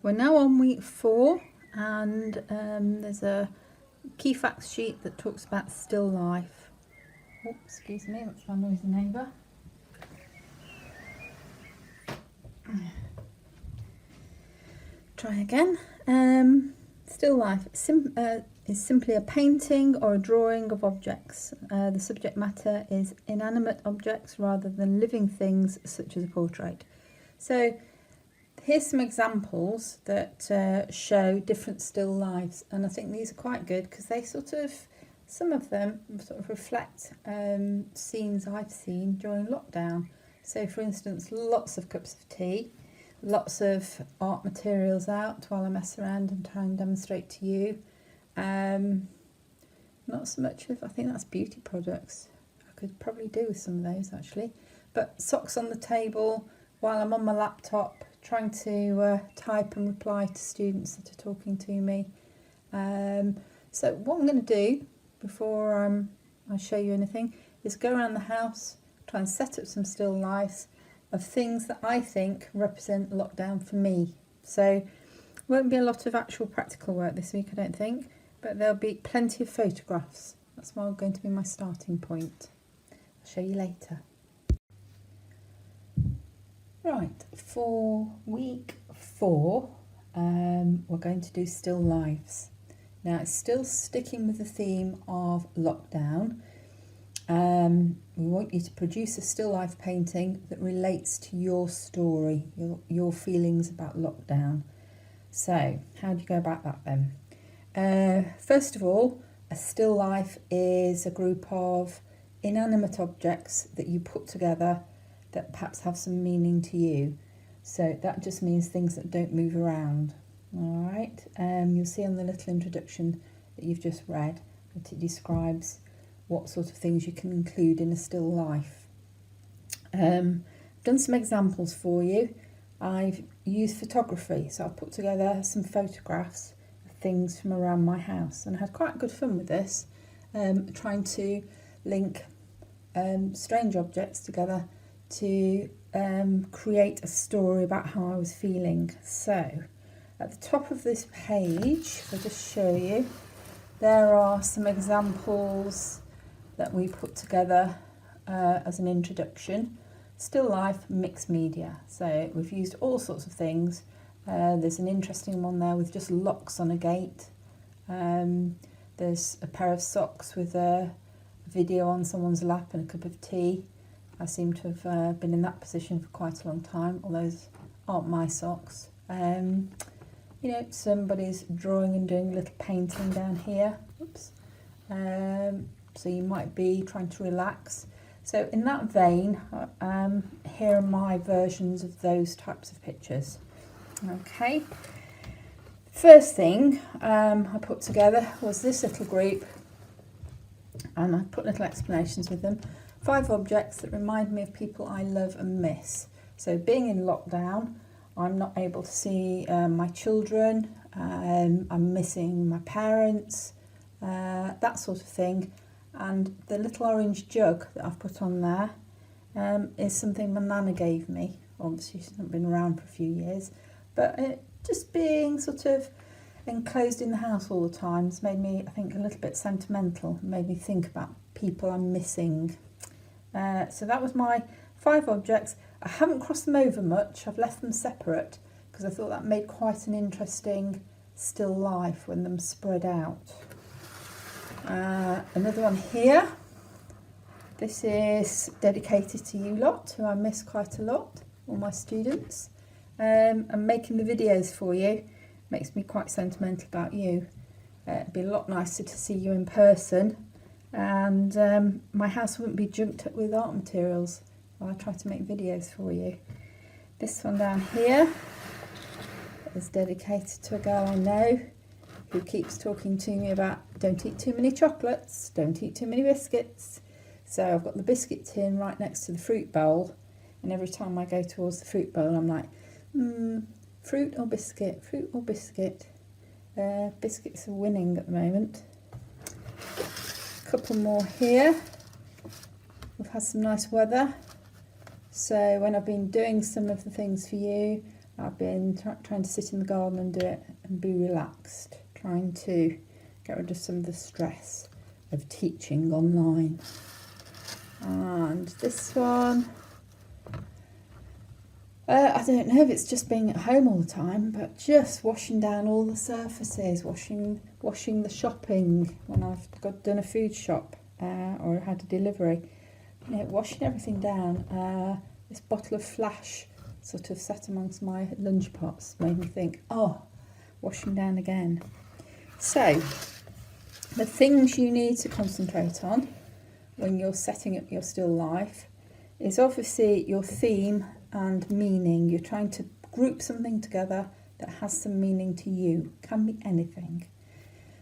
We're now on week 4, and there's a key facts sheet that talks about still life. Oh, excuse me, that's my noisy neighbour. Try again. Still life is simply a painting or a drawing of objects. The subject matter is inanimate objects rather than living things such as a portrait. So here's some examples that show different still lives, and I think these are quite good because they some of them reflect scenes I've seen during lockdown. So for instance, lots of cups of tea, lots of art materials out while I mess around and try and demonstrate to you. Not so much of, I think that's beauty products. I could probably do with some of those actually. But socks on the table while I'm on my laptop trying to type and reply to students that are talking to me. So what I'm going to do before I show you anything is go around the house, try and set up some still lifes of things that I think represent lockdown for me. So won't be a lot of actual practical work this week, I don't think, but there'll be plenty of photographs. That's going to be my starting point. I'll show you later. Right, for week 4, we're going to do still lives. Now it's still sticking with the theme of lockdown. We want you to produce a still life painting that relates to your story, your feelings about lockdown. So how do you go about that then? First of all, a still life is a group of inanimate objects that you put together that perhaps have some meaning to you. So that just means things that don't move around. All right. You'll see on the little introduction that you've just read that it describes what sort of things you can include in a still life. I've done some examples for you. I've used photography, so I've put together some photographs of things from around my house, and I had quite good fun with this, trying to link strange objects together to create a story about how I was feeling. So at the top of this page, I'll just show you, there are some examples that we put together as an introduction. Still life, mixed media. So we've used all sorts of things. There's an interesting one there with just locks on a gate. There's a pair of socks with a video on someone's lap and a cup of tea. I seem to have been in that position for quite a long time, although those aren't my socks. You know, somebody's drawing and doing a little painting down here. Oops. So you might be trying to relax. So in that vein, here are my versions of those types of pictures. Okay. First thing I put together was this little group, and I put little explanations with them. 5 objects that remind me of people I love and miss. So being in lockdown, I'm not able to see my children, I'm missing my parents, that sort of thing. And the little orange jug that I've put on there is something my nana gave me. Obviously she's not been around for a few years, but just being sort of enclosed in the house all the time has made me, I think, a little bit sentimental, made me think about people I'm missing. So that was my 5 objects. I haven't crossed them over much, I've left them separate because I thought that made quite an interesting still life when them spread out. Another one here. This is dedicated to you lot, who I miss quite a lot, all my students. I'm making the videos for you. Makes me quite sentimental about you. It'd be a lot nicer to see you in person, and my house wouldn't be junked up with art materials while I try to make videos for you. This one down here is dedicated to a girl I know who keeps talking to me about don't eat too many chocolates, don't eat too many biscuits. So I've got the biscuit tin right next to the fruit bowl, and every time I go towards the fruit bowl I'm like, fruit or biscuit, fruit or biscuit. Biscuits are winning at the moment. A couple more here. We've had some nice weather, so when I've been doing some of the things for you, I've been trying to sit in the garden and do it and be relaxed, trying to get rid of some of the stress of teaching online. And this one, I don't know if it's just being at home all the time, but just washing down all the surfaces, washing the shopping when I've done a food shop or had a delivery. You know, washing everything down. This bottle of Flash sort of sat amongst my lunch pots, made me think, oh, washing down again. So, the things you need to concentrate on when you're setting up your still life is obviously your theme and meaning. You're trying to group something together that has some meaning to you. Can be anything.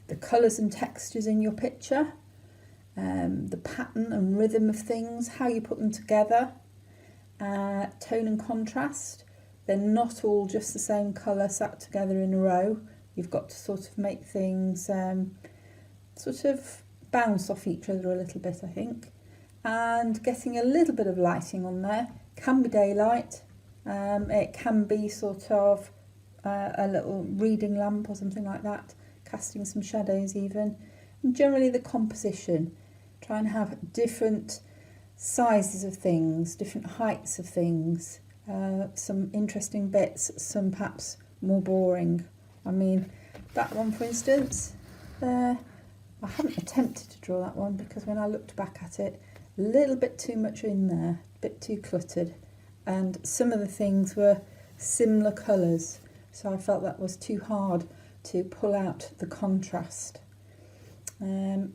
The colours and textures in your picture, the pattern and rhythm of things, how you put them together, tone and contrast. They're not all just the same colour sat together in a row. You've got to sort of make things sort of bounce off each other a little bit, I think. And getting a little bit of lighting on there. Can be daylight, it can be sort of a little reading lamp or something like that, casting some shadows even. And generally the composition, try and have different sizes of things, different heights of things, some interesting bits, some perhaps more boring. I mean, that one for instance, I haven't attempted to draw that one because when I looked back at it, a little bit too much in there, a bit too cluttered, and some of the things were similar colours, so I felt that was too hard to pull out the contrast.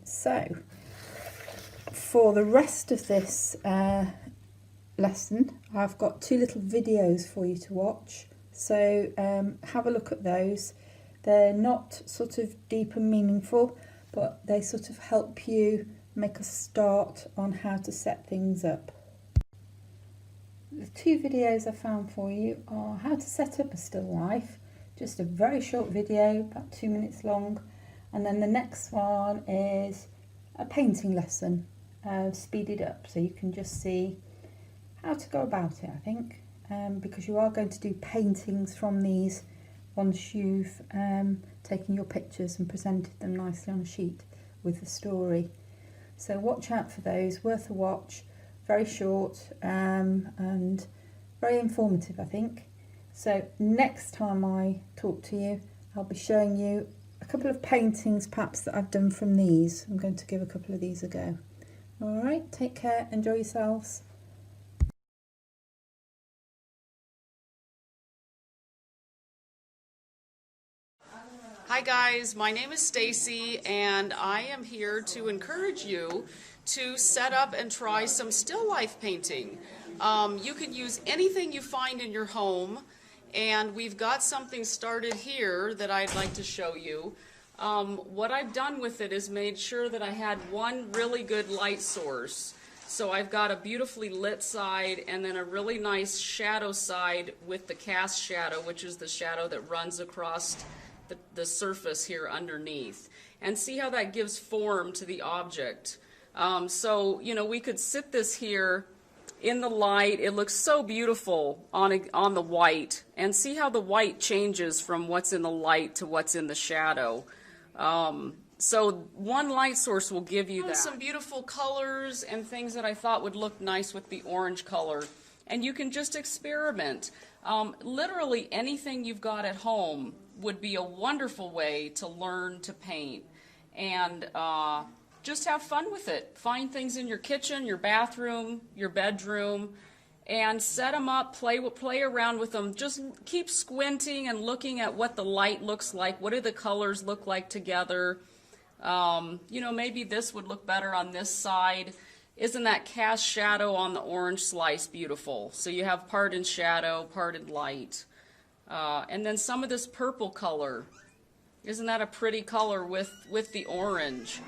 So for the rest of this lesson, I've got 2 little videos for you to watch, so have a look at those. They're not sort of deep and meaningful, but they sort of help you make a start on how to set things up. The 2 videos I found for you are how to set up a still life, just a very short video, about 2 minutes long, and then the next one is a painting lesson, speeded up, so you can just see how to go about it, I think, because you are going to do paintings from these once you've taken your pictures and presented them nicely on a sheet with the story. So watch out for those, worth a watch, very short and very informative, I think. So next time I talk to you, I'll be showing you a couple of paintings perhaps that I've done from these. I'm going to give a couple of these a go. All right, take care, enjoy yourselves. Hi guys, my name is Stacy and I am here to encourage you to set up and try some still life painting. You can use anything you find in your home, and we've got something started here that I'd like to show you. What I've done with it is made sure that I had one really good light source. So I've got a beautifully lit side and then a really nice shadow side with the cast shadow, which is the shadow that runs across the surface here underneath, and see how that gives form to the object. So, you know, we could sit this here in the light. It looks so beautiful on the white, and see how the white changes from what's in the light to what's in the shadow. So one light source will give you that. Some beautiful colors and things that I thought would look nice with the orange color. And you can just experiment. Literally anything you've got at home would be a wonderful way to learn to paint. And just have fun with it. Find things in your kitchen, your bathroom, your bedroom, and set them up, play around with them. Just keep squinting and looking at what the light looks like. What do the colors look like together? You know, maybe this would look better on this side. Isn't that cast shadow on the orange slice beautiful? So you have part in shadow, part in light. And then some of this purple color. Isn't that a pretty color with the orange?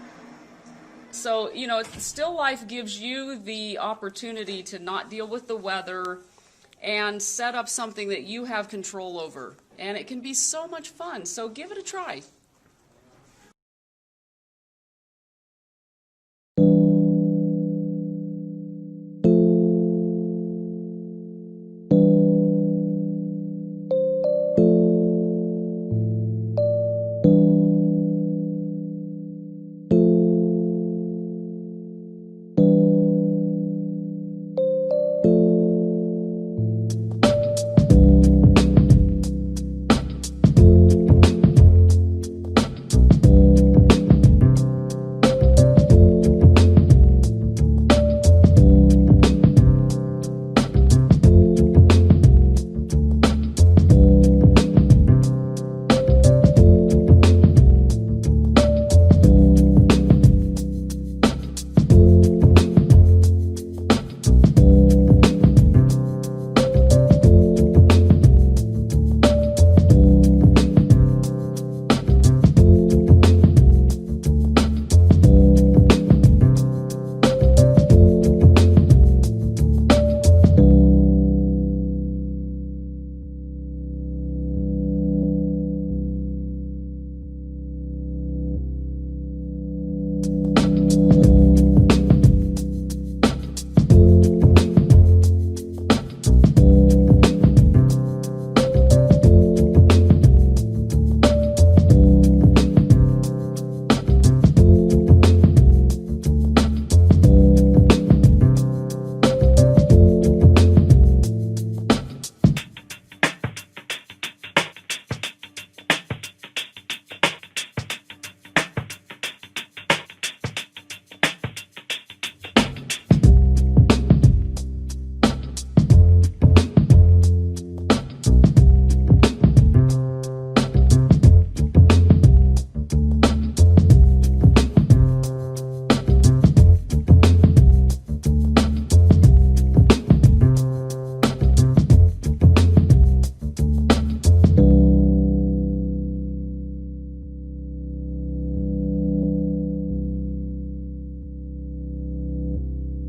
So, you know, still life gives you the opportunity to not deal with the weather and set up something that you have control over. And it can be so much fun. So give it a try.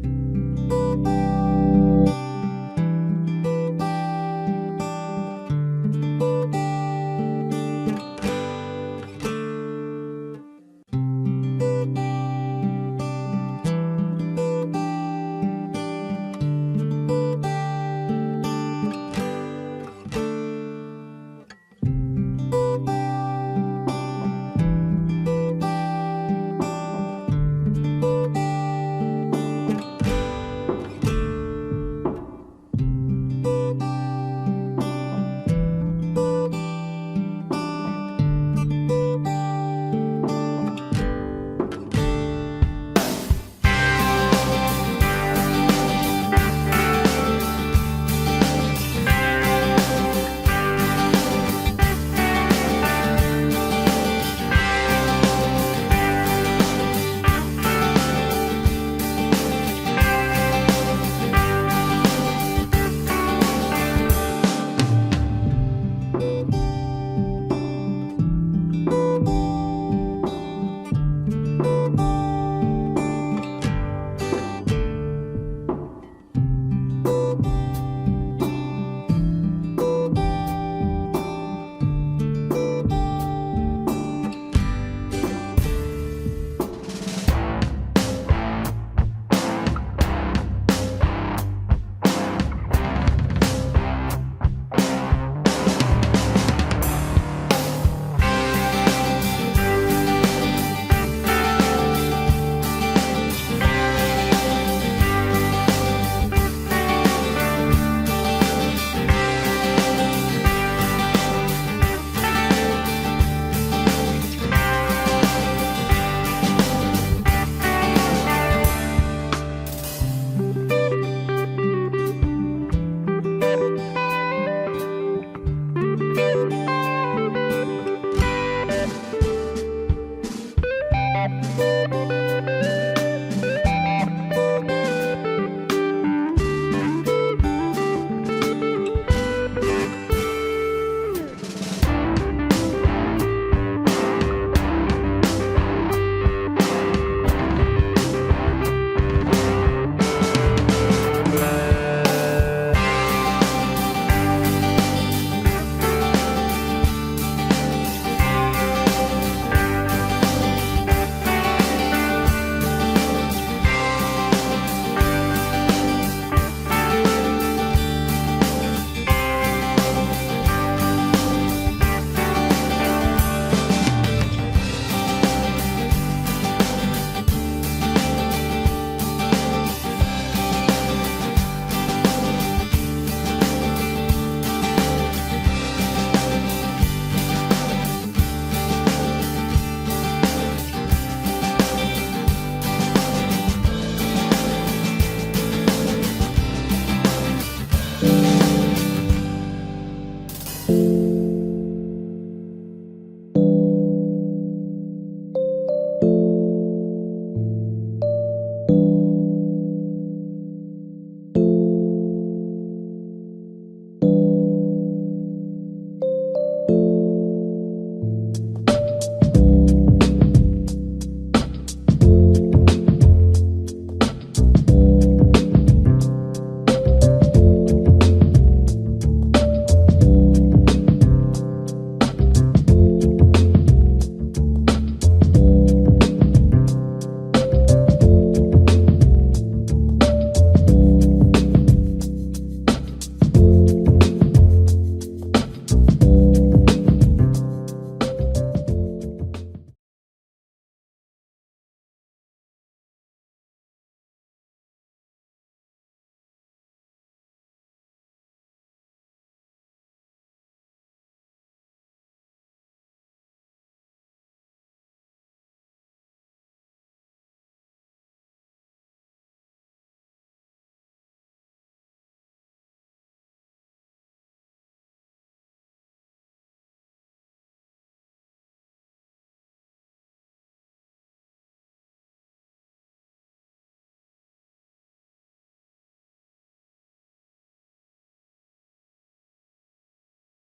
you.